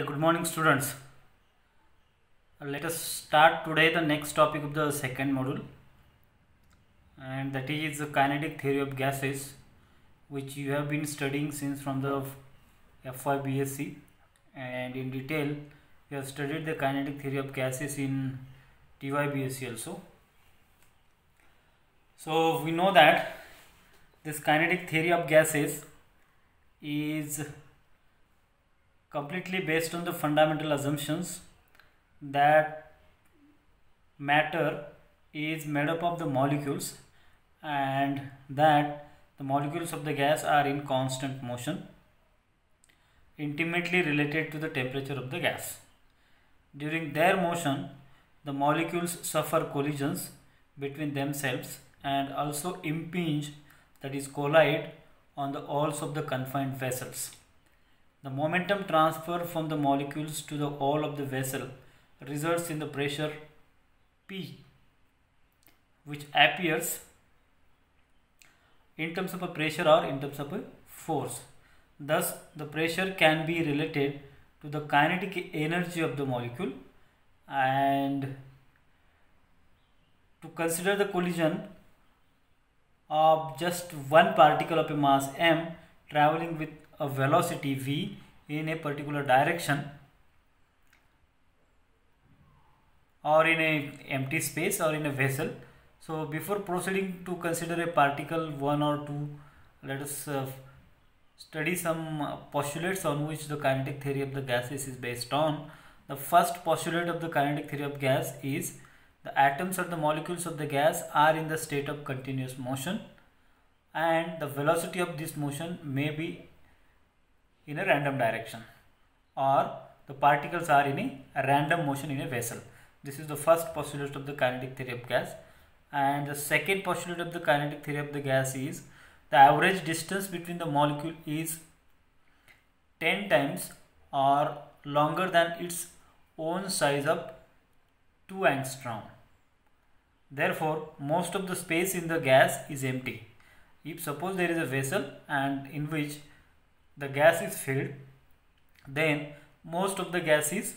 Good morning, students. Let us start today the next topic of the second module, and that is the kinetic theory of gases, which you have been studying since from the FY BSc, and in detail you have studied the kinetic theory of gases in TY BSc also. So we know that this kinetic theory of gases is completely based on the fundamental assumptions that matter is made up of the molecules and that the molecules of the gas are in constant motion, intimately related to the temperature of the gas. During their motion, the molecules suffer collisions between themselves and also impinge, that is collide, on the walls of the confined vessels. The momentum transfer from the molecules to the wall of the vessel results in the pressure P, which appears in terms of a pressure or in terms of a force. Thus, the pressure can be related to the kinetic energy of the molecule, and to consider the collision of just one particle of a mass m traveling with a velocity v in a particular direction or in a empty space or in a vessel. So before proceeding to consider a particle 1 or 2, let us study some postulates on which the kinetic theory of the gases is based on. The first postulate of the kinetic theory of gas is the atoms or the molecules of the gas are in the state of continuous motion, and the velocity of this motion may be in a random direction, or the particles are in a random motion in a vessel. This is the first postulate of the kinetic theory of gas. And the second postulate of the kinetic theory of the gas is the average distance between the molecule is 10 times or longer than its own size of 2 angstrom. Therefore, most of the space in the gas is empty. If suppose there is a vessel and in which the gas is filled, then most of the gas is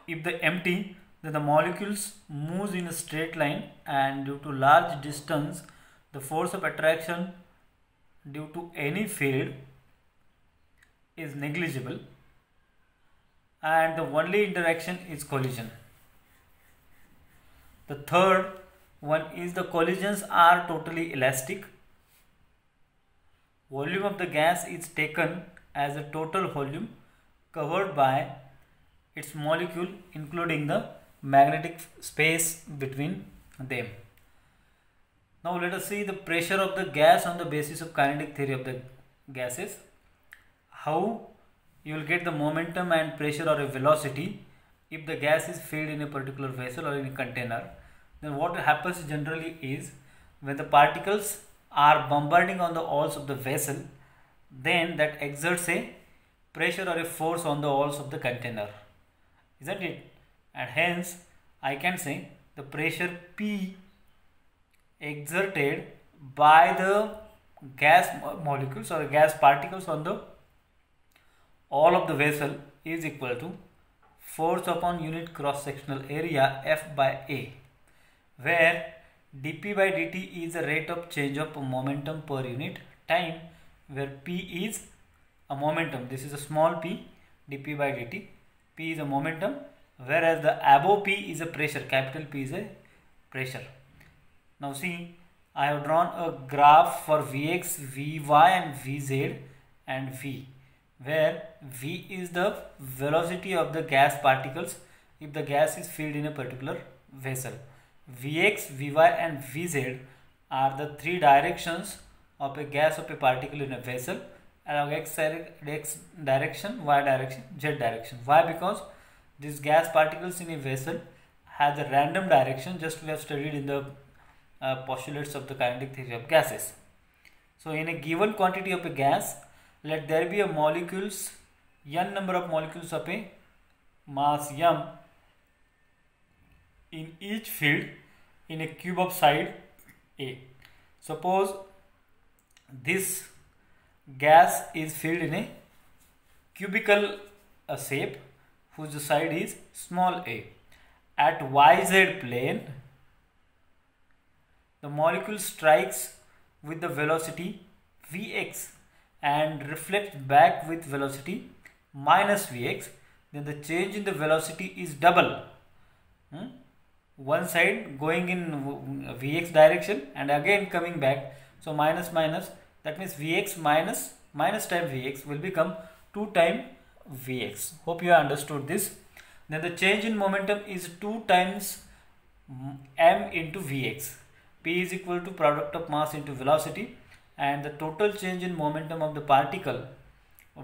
if the empty, then the molecules moves in a straight line, and due to large distance the force of attraction due to any field is negligible, and the only interaction is collision. The third one is the collisions are totally elastic. Volume of the gas is taken as a total volume covered by its molecule, including the magnetic space between them. Now let us see the pressure of the gas on the basis of kinetic theory of the gases. How you will get the momentum and pressure or a velocity if the gas is filled in a particular vessel or in a container. Then what happens generally is, when the particles are bombarding on the walls of the vessel, then that exerts a pressure or a force on the walls of the container, isn't it? And hence I can say the pressure P exerted by the gas molecules or gas particles on the wall of the vessel is equal to force upon unit cross sectional area F by A, where dp by dt is the rate of change of momentum per unit time, where P is a momentum. This is a small p, dp by dt. P is a momentum, whereas the above P is a pressure, capital P is a pressure. Now see, I have drawn a graph for Vx, Vy and Vz and V, where V is the velocity of the gas particles if the gas is filled in a particular vessel. Vx, Vy and Vz are the three directions of a gas of a particle in a vessel along x direction, y direction, z direction. Why? Because these gas particles in a vessel has a random direction, just we have studied in the postulates of the kinetic theory of gases. So in a given quantity of a gas, let there be a molecules, n number of molecules of a mass m in each field in a cube of side A. Suppose this gas is filled in a cubical shape whose side is small a. At yz plane, the molecule strikes with the velocity Vx and reflects back with velocity minus Vx. Then the change in the velocity is double. One side going in Vx direction and again coming back. So minus minus, that means Vx minus times Vx will become 2 times Vx. Hope you understood this. Then the change in momentum is 2 times m into Vx. P is equal to product of mass into velocity, and the total change in momentum of the particle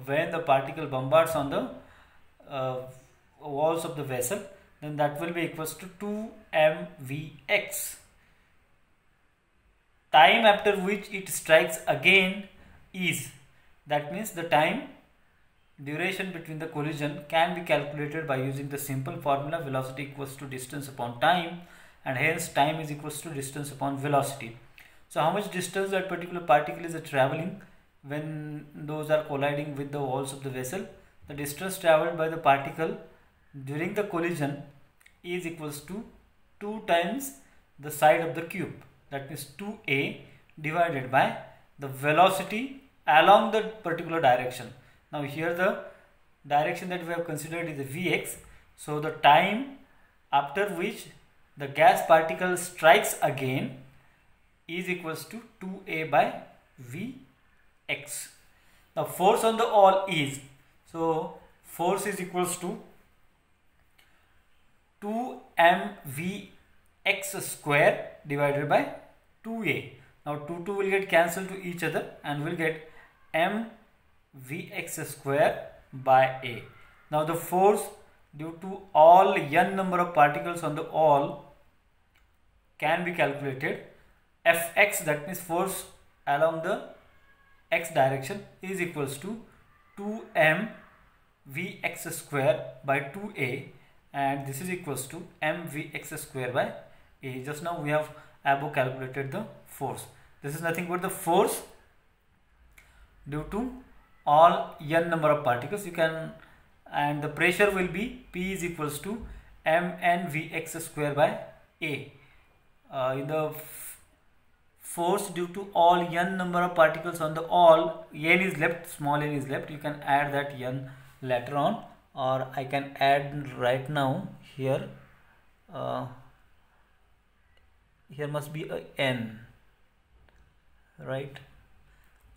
when the particle bombards on the walls of the vessel, then that will be equals to 2 mvx. Time after which it strikes again is, that means the time duration between the collision can be calculated by using the simple formula velocity equals to distance upon time, and hence time is equals to distance upon velocity. So how much distance that particular particle is traveling when those are colliding with the walls of the vessel? The distance traveled by the particle during the collision is equals to 2 times the side of the cube, that means 2a divided by the velocity along the particular direction. Now here the direction that we have considered is the Vx, so the time after which the gas particle strikes again is equals to 2a by Vx. Now force on the all is, so force is equals to 2 mvx square divided by 2a. Now 2 will get cancelled to each other and we'll get mvx square by a. Now the force due to all n number of particles on the all can be calculated. Fx, that means force along the x direction, is equals to 2 mvx square by 2a, and this is equals to mvx square by a. Just now we have above calculated the force. This is nothing but the force due to all n number of particles. You can, and the pressure will be P is equals to mnvx square by a. In the force due to all n number of particles on the all, n is left, small n is left. You can add that n later on, or I can add right now here. Here must be a n, right?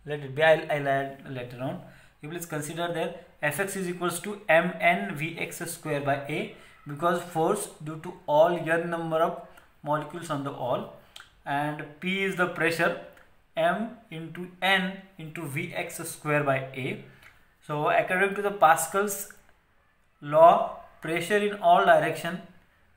Let it be. I'll add later on. You please consider that Fx is equals to mnvx square by a, because force due to all n number of molecules on the all, and P is the pressure, m into n into Vx square by a. So according to the Pascal's law, pressure in all direction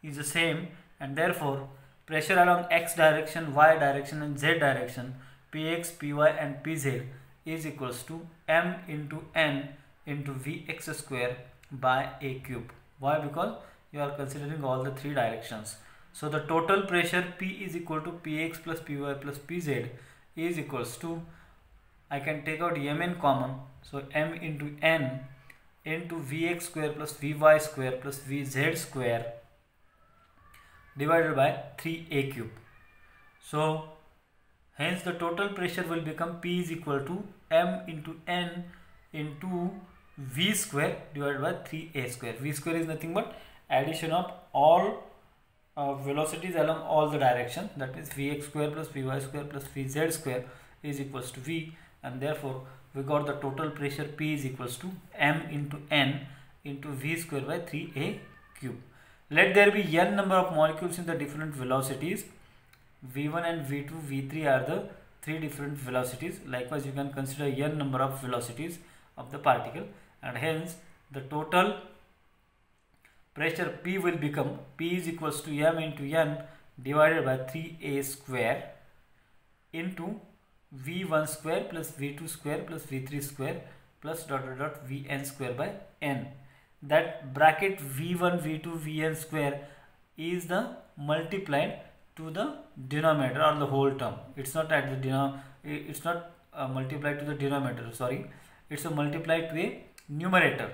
is the same, and therefore pressure along x direction, y direction and z direction, Px, Py and Pz is equals to m into n into Vx square by a cube. Why? Because you are considering all the three directions. So the total pressure P is equal to Px plus Py plus Pz is equals to, I can take out mn common, so m into n into Vx square plus Vy square plus Vz square divided by 3a cube. So hence the total pressure will become P is equal to m into n into V square divided by 3a square. V square is nothing but addition of all velocities along all the directions, that means Vx square plus Vy square plus Vz square is equals to V, and therefore we got the total pressure P is equals to m into n into V square by 3a cube. Let there be n number of molecules in the different velocities. V1 and V2, V3 are the three different velocities. Likewise, you can consider n number of velocities of the particle, and hence the total pressure P will become P is equals to m into n divided by 3a square into V1 square plus V2 square plus V3 square plus dot dot dot Vn square by n. That bracket V1, V2, Vn square is the multiplied to the denominator or the whole term. It's not at the multiplied to the denominator, sorry, it's a multiplied to a numerator,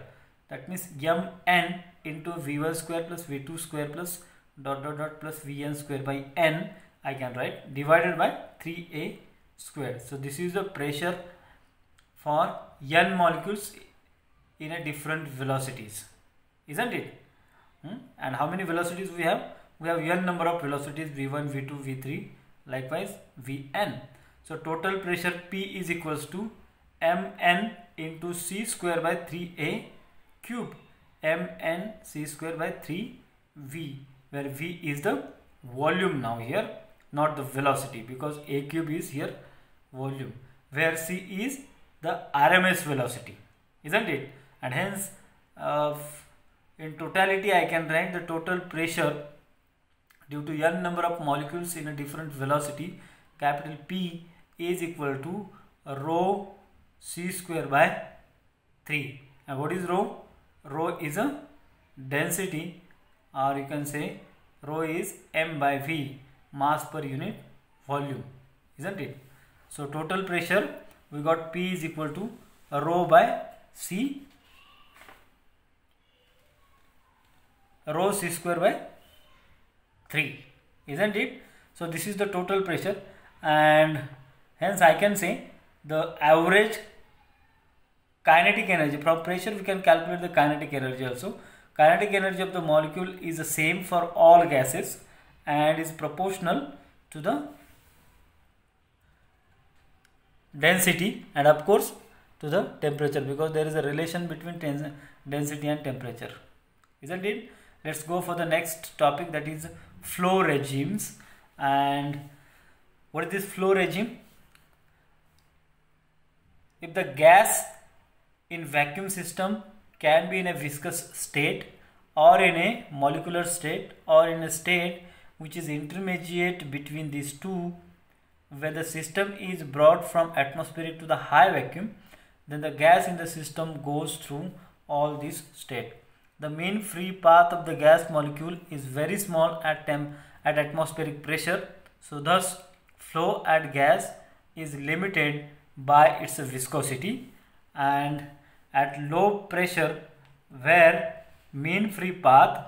that means mn into v1 square plus v2 square plus dot dot dot plus vn square by n, I can write, divided by 3a square. So this is the pressure for n molecules in a different velocities, isn't it? And how many velocities we have? We have n number of velocities, v1, v2, v3, likewise vn. So total pressure P is equals to mn into c square by 3a cube, mn c square by 3v, where v is the volume now here, not the velocity, because a cube is here volume, where c is the RMS velocity, isn't it? And hence in totality I can write the total pressure due to n number of molecules in a different velocity, capital P is equal to rho c square by 3. And what is rho? Rho is a density, or you can say rho is m by v, mass per unit volume, isn't it? So total pressure we got P is equal to rho by c, rho c square by 3, isn't it? So this is the total pressure, and hence I can say the average kinetic energy. From pressure we can calculate the kinetic energy also. Kinetic energy of the molecule is the same for all gases and is proportional to the density and of course to the temperature, because there is a relation between density and temperature, isn't it? Let's go for the next topic, that is flow regimes. And what is this flow regime? If the gas in vacuum system can be in a viscous state or in a molecular state or in a state which is intermediate between these two, where the system is brought from atmospheric to the high vacuum, then the gas in the system goes through all these states. The mean free path of the gas molecule is very small at atmospheric pressure, so thus flow at gas is limited by its viscosity, and at low pressure where mean free path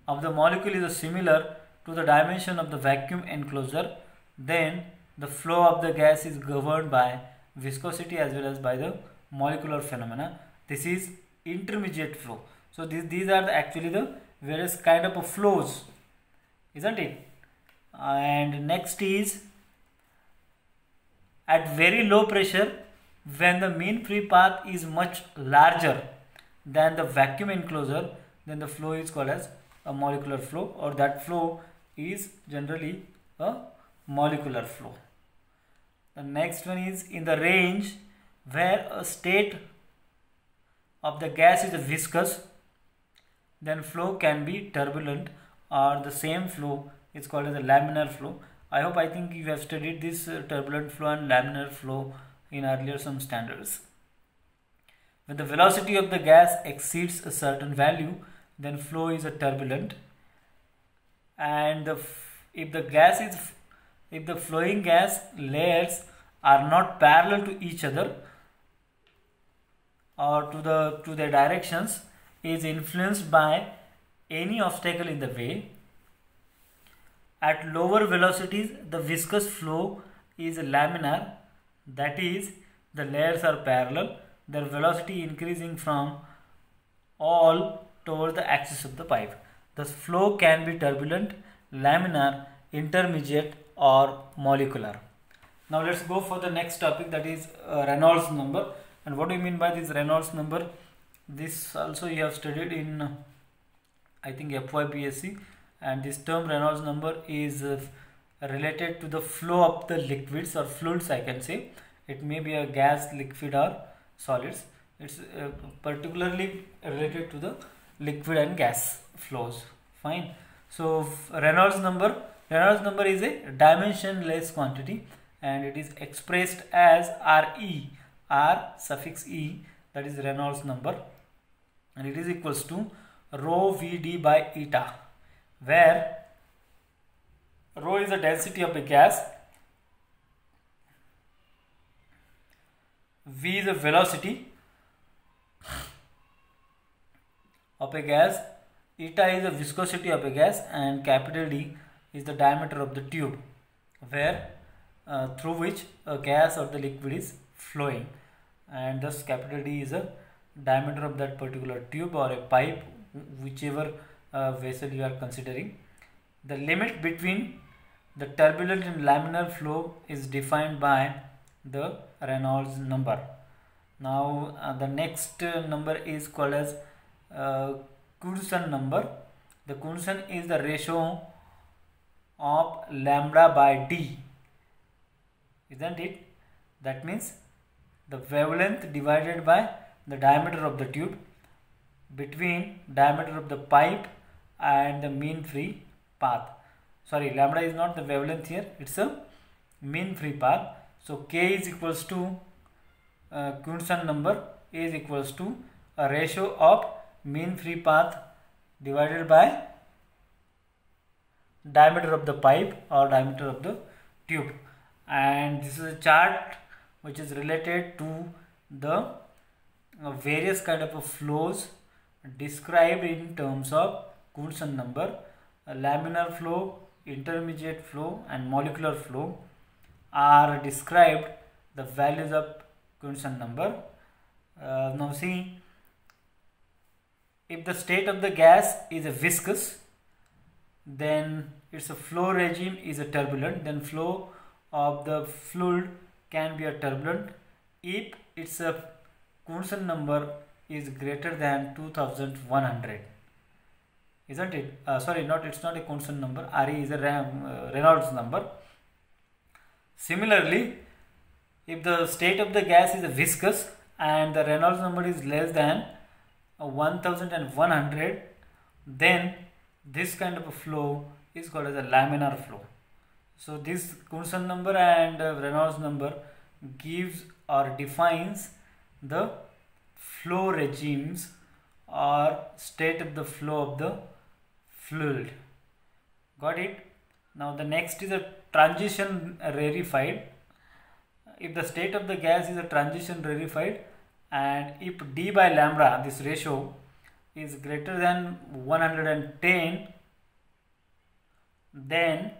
of the molecule is similar to the dimension of the vacuum enclosure, then the flow of the gas is governed by viscosity as well as by the molecular phenomena. This is intermediate flow. So these are actually the various kind of flows, isn't it? And next is at very low pressure, when the mean free path is much larger than the vacuum enclosure, then the flow is called as a molecular flow, or that flow is generally a molecular flow. The next one is in the range where a state of the gas is viscous, then flow can be turbulent, or the same flow is called as a laminar flow. I think you have studied this turbulent flow and laminar flow in earlier some standards. When the velocity of the gas exceeds a certain value, then flow is a turbulent, and if the flowing gas layers are not parallel to each other or to their directions, is influenced by any obstacle in the way. At lower velocities, the viscous flow is laminar, that is, the layers are parallel, their velocity increasing from all towards the axis of the pipe. Thus, flow can be turbulent, laminar, intermediate, or molecular. Now let's go for the next topic, that is Reynolds number. And what do you mean by this Reynolds number? This also you have studied in I think FYPSC, and this term Reynolds number is related to the flow of the liquids or fluids, I can say. It may be a gas, liquid, or solids. It's particularly related to the liquid and gas flows. Fine. So Reynolds number is a dimensionless quantity, and it is expressed as Re, R suffix E, that is Reynolds number, and it is equals to rho Vd by eta, where rho is the density of the gas, V is the velocity of a gas, eta is the viscosity of a gas, and capital D is the diameter of the tube where through which a gas or the liquid is flowing, and thus capital D is the diameter of that particular tube or a pipe, whichever vessel you are considering. The limit between the turbulent and laminar flow is defined by the Reynolds number. Now the next number is called as Knudsen number. The Knudsen is the ratio of lambda by D, isn't it? That means the wavelength divided by the diameter of the tube between diameter of the pipe and the mean free path. Sorry, lambda is not the wavelength here, it's a mean free path. So K is equals to Knudsen number is equals to a ratio of mean free path divided by diameter of the pipe or diameter of the tube. And this is a chart which is related to the various kind of flows described in terms of Knudsen number. A laminar flow, intermediate flow and molecular flow are described the values of Knudsen number. Now see, if the state of the gas is a viscous, then its a flow regime is a turbulent, then flow of the fluid can be a turbulent if its a Knudsen number is greater than 2100, isn't it? Sorry, it's not a Knudsen number. RE is a Reynolds number. Similarly, if the state of the gas is a viscous and the Reynolds number is less than 1100, then this kind of a flow is called as a laminar flow. So this Knudsen number and Reynolds number gives or defines the flow regimes or state of the flow of the fluid. Got it? Now the next is a transition rarefied. If the state of the gas is a transition rarefied and if D by lambda, this ratio, is greater than 110, then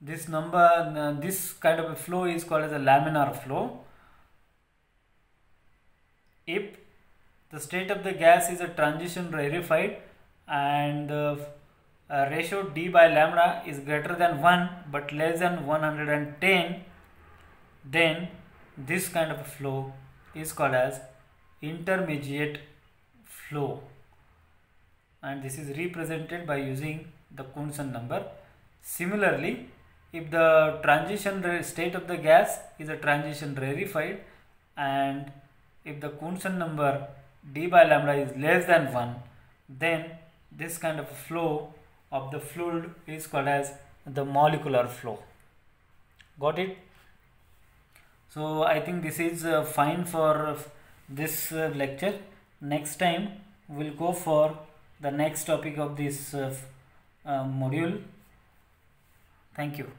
this number, this kind of a flow is called as a laminar flow. If the state of the gas is a transition rarefied and the ratio D by lambda is greater than 1 but less than 110, then this kind of a flow is called as intermediate flow, and this is represented by using the Knudsen number. Similarly, if the transition state of the gas is a transition rarefied and if the Knudsen number D by lambda is less than 1, then this kind of flow of the fluid is called as the molecular flow. Got it? So I think this is fine for this lecture. Next time we'll go for the next topic of this module. Thank you.